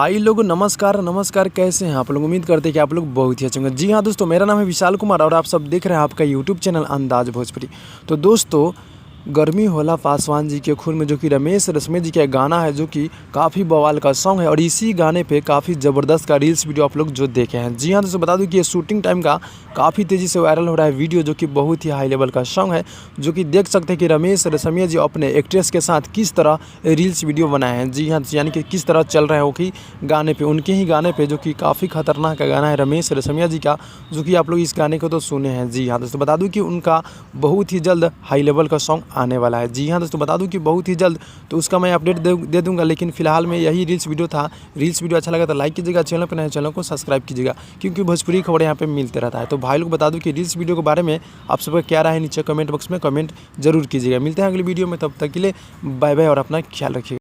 भाई लोग नमस्कार नमस्कार, कैसे हैं आप लोग। उम्मीद करते हैं कि आप लोग बहुत ही अच्छे होंगे। जी हाँ दोस्तों, मेरा नाम है विशाल कुमार और आप सब देख रहे हैं आपका यूट्यूब चैनल अंदाज भोजपुरी। तो दोस्तों, गर्मी होला पासवान जी के खून में, जो कि रमेश रश्मि जी का गाना है, जो कि काफ़ी बवाल का सॉन्ग है। और इसी गाने पे काफ़ी ज़बरदस्त का रील्स वीडियो आप लोग जो देखे हैं। जी हाँ दोस्तों, बता दूं कि ये शूटिंग टाइम का काफ़ी तेज़ी से वायरल हो रहा है वीडियो, जो कि बहुत ही हाई लेवल का सॉन्ग है। जो कि देख सकते हैं कि रमेश रश्मि जी अपने एक्ट्रेस के साथ किस तरह रील्स वीडियो बनाए हैं। जी हाँ, यानी कि किस तरह चल रहे हो कि गाने पे, उनके ही गाने पे, जो कि काफ़ी खतरनाक गाना है रमेश रश्मि जी का, जो कि आप लोग इस गाने को तो सुने हैं। जी हाँ दोस्तों, बता दूं कि उनका बहुत ही जल्द हाई लेवल का सॉन्ग आने वाला है। जी हाँ दोस्तों, बता दूं कि बहुत ही जल्द, तो उसका मैं अपडेट दे दूंगा। लेकिन फिलहाल में यही रील्स वीडियो था। रील्स वीडियो अच्छा लगा तो लाइक कीजिएगा, चैनल पर नए चैनल को सब्सक्राइब कीजिएगा, क्योंकि भोजपुरी खबर यहाँ पे मिलते रहता है। तो भाई लोग बता दूं कि रील्स वीडियो के बारे में आप सबका क्या राय है, नीचे कमेंट बॉक्स में कमेंट जरूर कीजिएगा। मिलते हैं अगली वीडियो में, तब तक के लिए बाय बाय और अपना ख्याल रखिएगा।